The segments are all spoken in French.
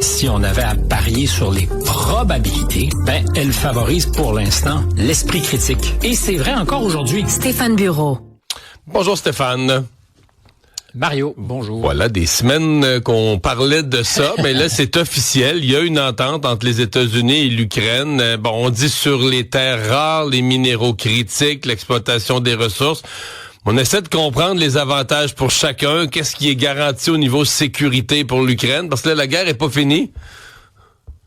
Si on avait à parier sur les probabilités, elle favorise pour l'instant l'esprit critique. Et c'est vrai encore aujourd'hui. Stéphane Bureau. Bonjour Stéphane. Mario, bonjour. Voilà, des semaines qu'on parlait de ça, mais là c'est officiel. Il y a une entente entre les États-Unis et l'Ukraine. On dit sur les terres rares, les minéraux critiques, l'exploitation des ressources. On essaie de comprendre les avantages pour chacun. Qu'est-ce qui est garanti au niveau sécurité pour l'Ukraine? Parce que là, la guerre est pas finie.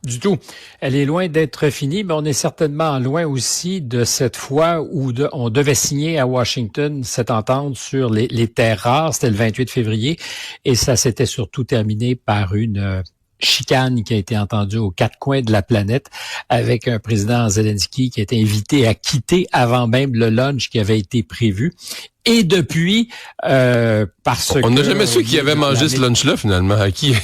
Du tout. Elle est loin d'être finie, mais on est certainement loin aussi de cette fois où on devait signer à Washington cette entente sur les terres rares. C'était le 28 février et ça s'était surtout terminé par une chicane qui a été entendue aux quatre coins de la planète avec un président Zelensky qui a été invité à quitter avant même le lunch qui avait été prévu. Et depuis, parce que... On n'a jamais su qui avait mangé ce lunch-là, finalement. À qui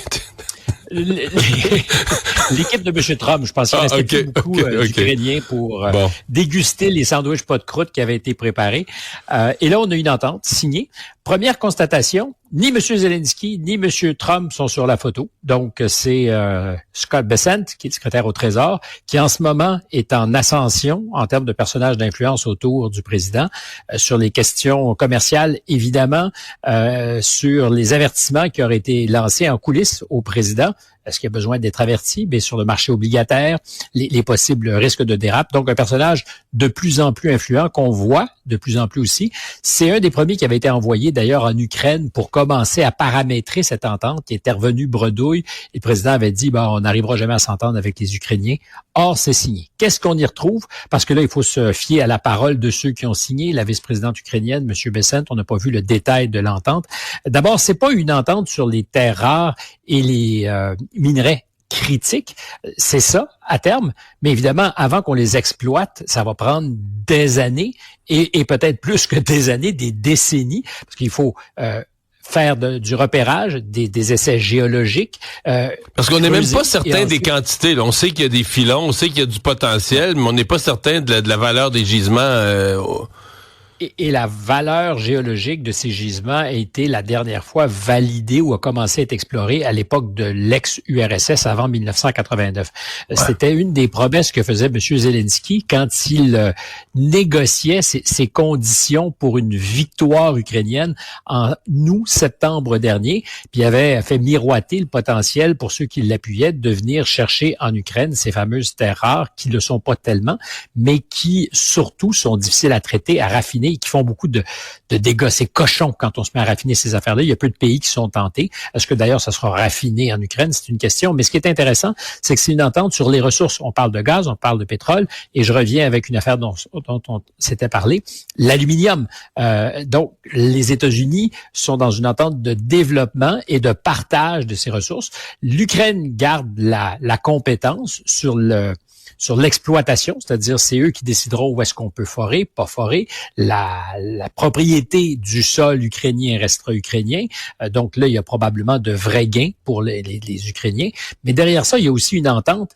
l'équipe de M. Trump, je pense qu'il restait beaucoup d'Ukrainiens pour déguster les sandwichs pas de croûte qui avaient été préparés. Et là, on a une entente signée. Première constatation, ni M. Zelensky ni M. Trump sont sur la photo. Donc, c'est Scott Bessent, qui est le secrétaire au Trésor, qui en ce moment est en ascension en termes de personnage d'influence autour du président, sur les questions commerciales, évidemment, sur les avertissements qui auraient été lancés en coulisses au président. Est-ce qu'il y a besoin d'être averti? Mais sur le marché obligataire, les possibles risques de dérape. Donc, un personnage de plus en plus influent qu'on voit de plus en plus aussi. C'est un des premiers qui avait été envoyé d'ailleurs en Ukraine pour commencer à paramétrer cette entente qui était revenue bredouille. Et le président avait dit, on n'arrivera jamais à s'entendre avec les Ukrainiens. Or, c'est signé. Qu'est-ce qu'on y retrouve? Parce que là, il faut se fier à la parole de ceux qui ont signé. La vice-présidente ukrainienne, M. Bessent, on n'a pas vu le détail de l'entente. D'abord, c'est pas une entente sur les terres rares et les minerais critiques. C'est ça, à terme. Mais évidemment, avant qu'on les exploite, ça va prendre des années et peut-être plus que des années, des décennies, parce qu'il faut faire du repérage, des essais géologiques. Parce qu'on n'est même pas certain des quantités. Là. On sait qu'il y a des filons, on sait qu'il y a du potentiel, mais on n'est pas certain de la valeur des gisements. Et la valeur géologique de ces gisements a été la dernière fois validée ou a commencé à être explorée à l'époque de l'ex-URSS avant 1989. Ouais. C'était une des promesses que faisait M. Zelensky quand il négociait ces conditions pour une victoire ukrainienne en août-septembre dernier. Puis il avait fait miroiter le potentiel pour ceux qui l'appuyaient de venir chercher en Ukraine ces fameuses terres rares qui ne le sont pas tellement, mais qui surtout sont difficiles à traiter, à raffiner et qui font beaucoup de dégâts. C'est cochon quand on se met à raffiner ces affaires-là. Il y a peu de pays qui sont tentés. Est-ce que d'ailleurs ça sera raffiné en Ukraine? C'est une question. Mais ce qui est intéressant, c'est que c'est une entente sur les ressources. On parle de gaz, on parle de pétrole, et je reviens avec une affaire dont on s'était parlé, l'aluminium. Donc, les États-Unis sont dans une entente de développement et de partage de ces ressources. L'Ukraine garde la compétence sur l'exploitation, c'est-à-dire c'est eux qui décideront où est-ce qu'on peut forer, pas forer. La propriété du sol ukrainien restera ukrainien. Donc là, il y a probablement de vrais gains pour les Ukrainiens. Mais derrière ça, il y a aussi une entente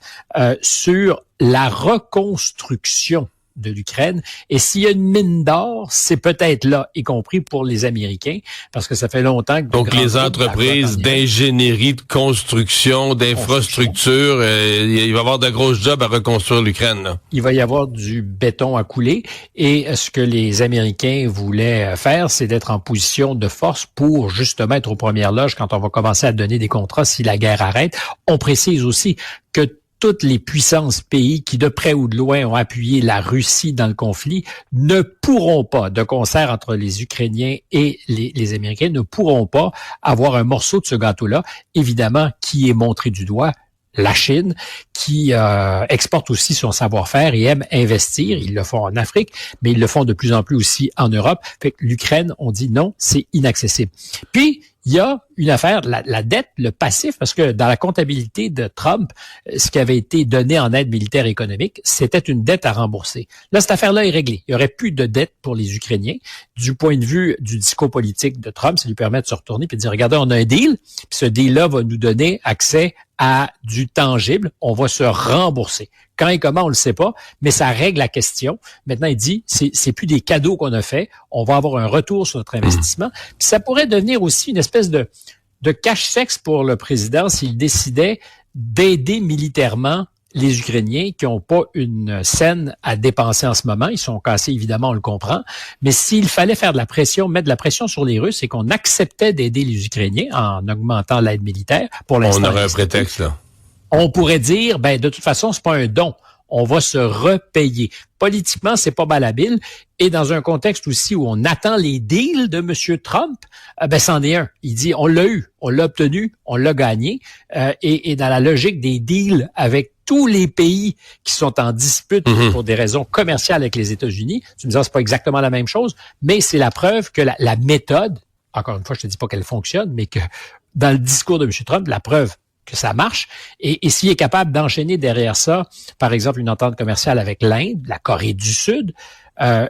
sur la reconstruction de l'Ukraine. Et s'il y a une mine d'or, c'est peut-être là, y compris pour les Américains, parce que ça fait longtemps que... Donc les entreprises d'ingénierie, de construction, d'infrastructure, il va y avoir de grosses jobs à reconstruire l'Ukraine. Là. Il va y avoir du béton à couler. Et ce que les Américains voulaient faire, c'est d'être en position de force pour justement être aux premières loges quand on va commencer à donner des contrats si la guerre arrête. On précise aussi que toutes les puissances pays qui, de près ou de loin, ont appuyé la Russie dans le conflit ne pourront pas, de concert entre les Ukrainiens et les Américains, ne pourront pas avoir un morceau de ce gâteau-là, évidemment, qui est montré du doigt. La Chine, qui exporte aussi son savoir-faire et aime investir. Ils le font en Afrique, mais ils le font de plus en plus aussi en Europe. Fait que l'Ukraine, on dit non, c'est inaccessible. Puis, il y a une affaire, la dette, le passif, parce que dans la comptabilité de Trump, ce qui avait été donné en aide militaire et économique, c'était une dette à rembourser. Là, cette affaire-là est réglée. Il n'y aurait plus de dette pour les Ukrainiens. Du point de vue du discours politique de Trump, ça lui permet de se retourner et de dire, regardez, on a un deal, puis ce deal-là va nous donner accès à du tangible, on va se rembourser. Quand et comment, on le sait pas, mais ça règle la question. Maintenant, il dit, c'est plus des cadeaux qu'on a fait, on va avoir un retour sur notre investissement. Puis ça pourrait devenir aussi une espèce de de cache-sexe pour le président s'il décidait d'aider militairement les Ukrainiens qui n'ont pas une scène à dépenser en ce moment. Ils sont cassés, évidemment, on le comprend. Mais s'il fallait faire de la pression, mettre de la pression sur les Russes et qu'on acceptait d'aider les Ukrainiens en augmentant l'aide militaire, pour l'instant... On aurait un prétexte, là. On pourrait dire, de toute façon, c'est pas un don. On va se repayer. Politiquement, c'est pas malhabile. Et dans un contexte aussi où on attend les deals de M. Trump, c'en est un. Il dit, on l'a eu, on l'a obtenu, on l'a gagné. Et dans la logique des deals avec tous les pays qui sont en dispute pour des raisons commerciales avec les États-Unis, tu me dis, c'est pas exactement la même chose, mais c'est la preuve que la méthode, encore une fois, je te dis pas qu'elle fonctionne, mais que dans le discours de M. Trump, la preuve que ça marche. Et s'il est capable d'enchaîner derrière ça, par exemple, une entente commerciale avec l'Inde, la Corée du Sud, il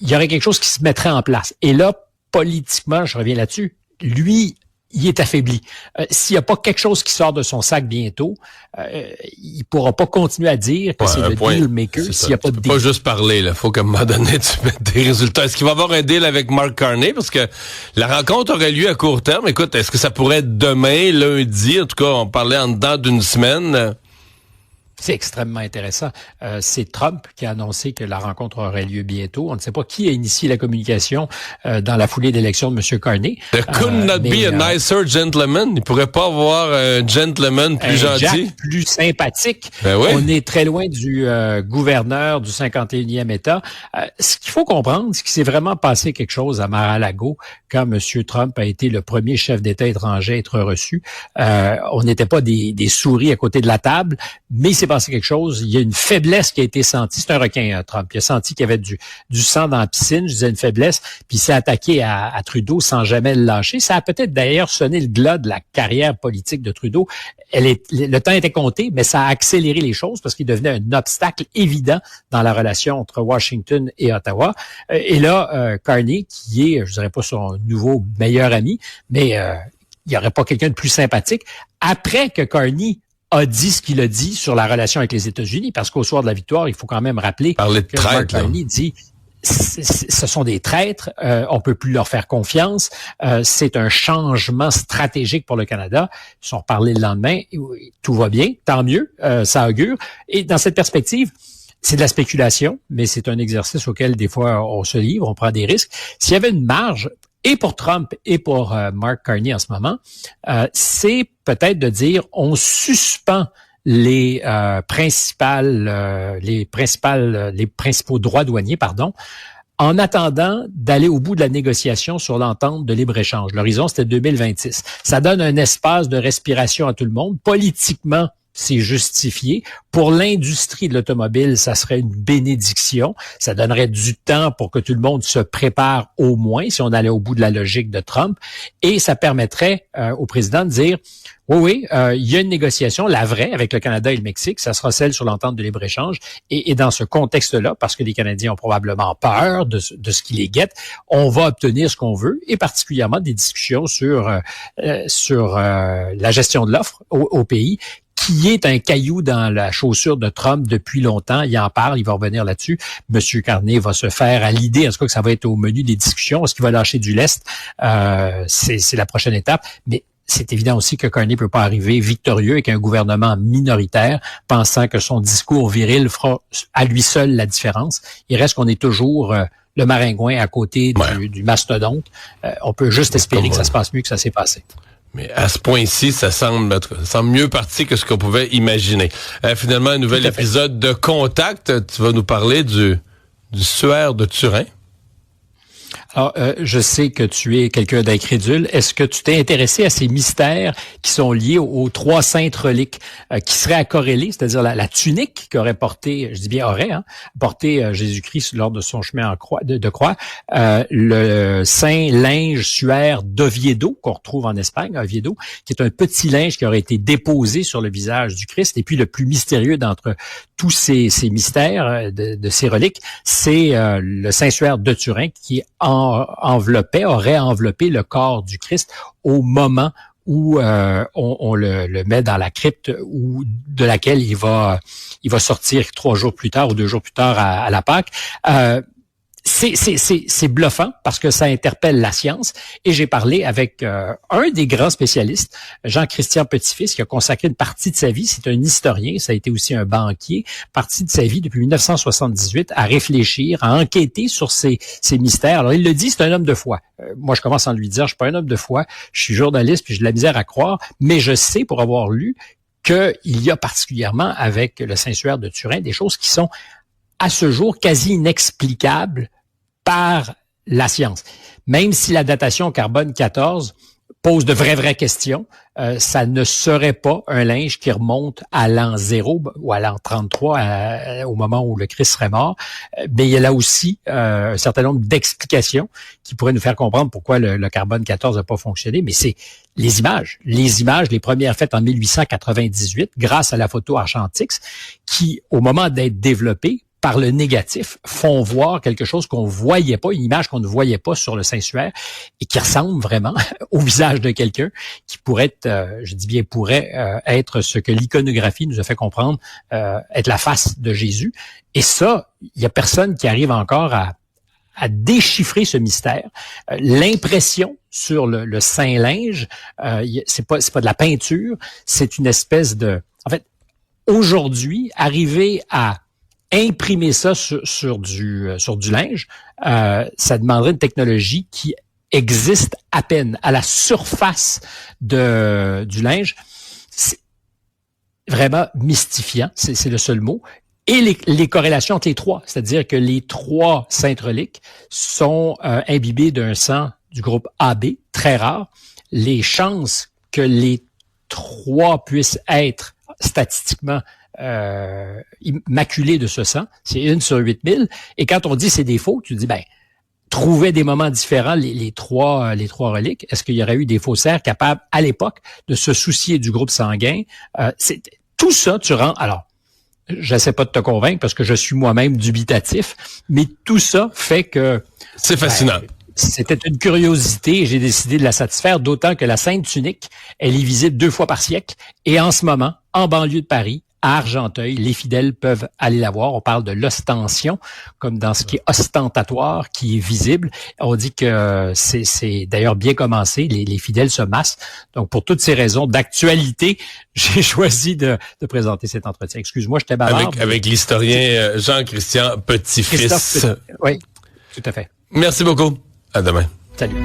y aurait quelque chose qui se mettrait en place. Et là, politiquement, je reviens là-dessus, lui, il est affaibli. S'il n'y a pas quelque chose qui sort de son sac bientôt, il pourra pas continuer à dire que c'est le deal maker s'il n'y a pas de deal. Pas juste parler, là. Faut qu'à un moment donné, tu mettes des résultats. Est-ce qu'il va y avoir un deal avec Mark Carney? Parce que la rencontre aurait lieu à court terme. Écoute, est-ce que ça pourrait être demain, lundi? En tout cas, on parlait en dedans d'une semaine. C'est extrêmement intéressant. C'est Trump qui a annoncé que la rencontre aurait lieu bientôt. On ne sait pas qui a initié la communication dans la foulée d'élection de M. Carney. There could not be a nicer gentleman. Il pourrait pas avoir un gentleman plus gentil. Jack plus sympathique. Ben oui. On est très loin du gouverneur du 51e État. Ce qu'il faut comprendre, c'est qu'il s'est vraiment passé quelque chose à Mar-a-Lago quand M. Trump a été le premier chef d'État étranger à être reçu. On n'était pas des souris à côté de la table, mais c'est passé quelque chose. Il y a une faiblesse qui a été sentie. C'est un requin, Trump. Il a senti qu'il y avait du sang dans la piscine. Je disais une faiblesse. Puis il s'est attaqué à Trudeau sans jamais le lâcher. Ça a peut-être d'ailleurs sonné le glas de la carrière politique de Trudeau. Le temps était compté, mais ça a accéléré les choses parce qu'il devenait un obstacle évident dans la relation entre Washington et Ottawa. Et là, Carney, qui est, je dirais pas son nouveau meilleur ami, mais il n'y aurait pas quelqu'un de plus sympathique. Après que Carney a dit ce qu'il a dit sur la relation avec les États-Unis, parce qu'au soir de la victoire, il faut quand même rappeler que Mark Carney dit ce sont des traîtres, on peut plus leur faire confiance, c'est un changement stratégique pour le Canada. Ils sont reparlés le lendemain, tout va bien, tant mieux, ça augure. Et dans cette perspective, c'est de la spéculation, mais c'est un exercice auquel des fois on se livre, on prend des risques. S'il y avait une marge, et pour Trump et pour Mark Carney en ce moment, c'est peut-être de dire on suspend les principaux droits douaniers, en attendant d'aller au bout de la négociation sur l'entente de libre-échange. L'horizon, c'était 2026. Ça donne un espace de respiration à tout le monde. Politiquement, c'est justifié. Pour l'industrie de l'automobile, ça serait une bénédiction. Ça donnerait du temps pour que tout le monde se prépare au moins, si on allait au bout de la logique de Trump. Et ça permettrait au président de dire, oui, il y a une négociation, la vraie, avec le Canada et le Mexique, ça sera celle sur l'entente de libre-échange. Et dans ce contexte-là, parce que les Canadiens ont probablement peur de ce qui les guette, on va obtenir ce qu'on veut, et particulièrement des discussions sur la gestion de l'offre au pays, qui est un caillou dans la chaussure de Trump depuis longtemps. Il en parle, il va revenir là-dessus. Monsieur Carney va se faire à l'idée, en tout cas, que ça va être au menu des discussions. Est-ce qu'il va lâcher du lest? C'est la prochaine étape. Mais c'est évident aussi que Carney peut pas arriver victorieux avec un gouvernement minoritaire, pensant que son discours viril fera à lui seul la différence. Il reste qu'on est toujours le maringouin à côté du mastodonte. On peut juste espérer que ça se passe mieux que ça s'est passé. Mais à ce point-ci, ça semble mieux parti que ce qu'on pouvait imaginer. Finalement, un nouvel épisode de Contact. Tu vas nous parler du suaire de Turin. Alors, je sais que tu es quelqu'un d'incrédule. Est-ce que tu t'es intéressé à ces mystères qui sont liés aux trois saintes reliques qui seraient à corréler, c'est-à-dire la tunique qu'aurait porté, je dis bien porté Jésus-Christ lors de son chemin de croix, le saint linge suaire d'Oviedo qu'on retrouve en Espagne, Oviedo, qui est un petit linge qui aurait été déposé sur le visage du Christ. Et puis le plus mystérieux d'entre tous ces mystères de ces reliques, c'est le saint suaire de Turin qui aurait enveloppé le corps du Christ au moment où on le met dans la crypte ou de laquelle il va sortir 3 jours plus tard ou 2 jours plus tard à la Pâque. c'est bluffant parce que ça interpelle la science. Et j'ai parlé avec un des grands spécialistes, Jean-Christian Petit-Fils, qui a consacré une partie de sa vie, c'est un historien, ça a été aussi un banquier, partie de sa vie depuis 1978 à réfléchir, à enquêter sur ces mystères. Alors il le dit, c'est un homme de foi. Moi, je commence en lui dire, je suis pas un homme de foi, je suis journaliste, puis j'ai de la misère à croire, mais je sais, pour avoir lu, qu'il y a particulièrement avec le Saint-Suaire de Turin des choses qui sont à ce jour quasi inexplicables par la science. Même si la datation carbone 14 pose de vraies questions, ça ne serait pas un linge qui remonte à l'an 0 ou à l'an 33, au moment où le Christ serait mort. Mais il y a là aussi un certain nombre d'explications qui pourraient nous faire comprendre pourquoi le carbone 14 n'a pas fonctionné. Mais c'est les images, les premières faites en 1898, grâce à la photo Argentix, qui, au moment d'être développée, par le négatif, font voir quelque chose qu'on voyait pas, une image qu'on ne voyait pas sur le Saint-Suaire et qui ressemble vraiment au visage de quelqu'un qui pourrait être, je dis bien pourrait être ce que l'iconographie nous a fait comprendre, être la face de Jésus. Et ça, il y a personne qui arrive encore à déchiffrer ce mystère. L'impression sur le Saint-Linge, c'est pas de la peinture, c'est une espèce de... En fait, aujourd'hui, arriver à imprimer ça sur du linge, ça demanderait une technologie qui existe à peine à la surface du linge. C'est vraiment mystifiant, c'est le seul mot. Et les corrélations entre les trois, c'est-à-dire que les trois saintes reliques sont imbibées d'un sang du groupe AB, très rare. Les chances que les trois puissent être statistiquement maculé de ce sang, c'est 1 sur 8000. Et quand on dit c'est des faux, tu dis, trouver des moments différents, les trois reliques. Est-ce qu'il y aurait eu des faussaires capables, à l'époque, de se soucier du groupe sanguin? Tout ça, tu rends... Alors, j'essaie pas de te convaincre parce que je suis moi-même dubitatif, mais tout ça fait que... C'est fascinant. C'était une curiosité et j'ai décidé de la satisfaire, d'autant que la Sainte Tunique, elle est visible 2 fois par siècle. Et en ce moment, en banlieue de Paris, à Argenteuil, les fidèles peuvent aller la voir. On parle de l'ostension, comme dans ce qui est ostentatoire, qui est visible. On dit que c'est d'ailleurs bien commencé. Les fidèles se massent. Donc, pour toutes ces raisons d'actualité, j'ai choisi de présenter cet entretien. Excuse-moi, je t'ai bavard. Avec l'historien Jean-Christian Petit-Fils. Oui, tout à fait. Merci beaucoup. À demain. Salut.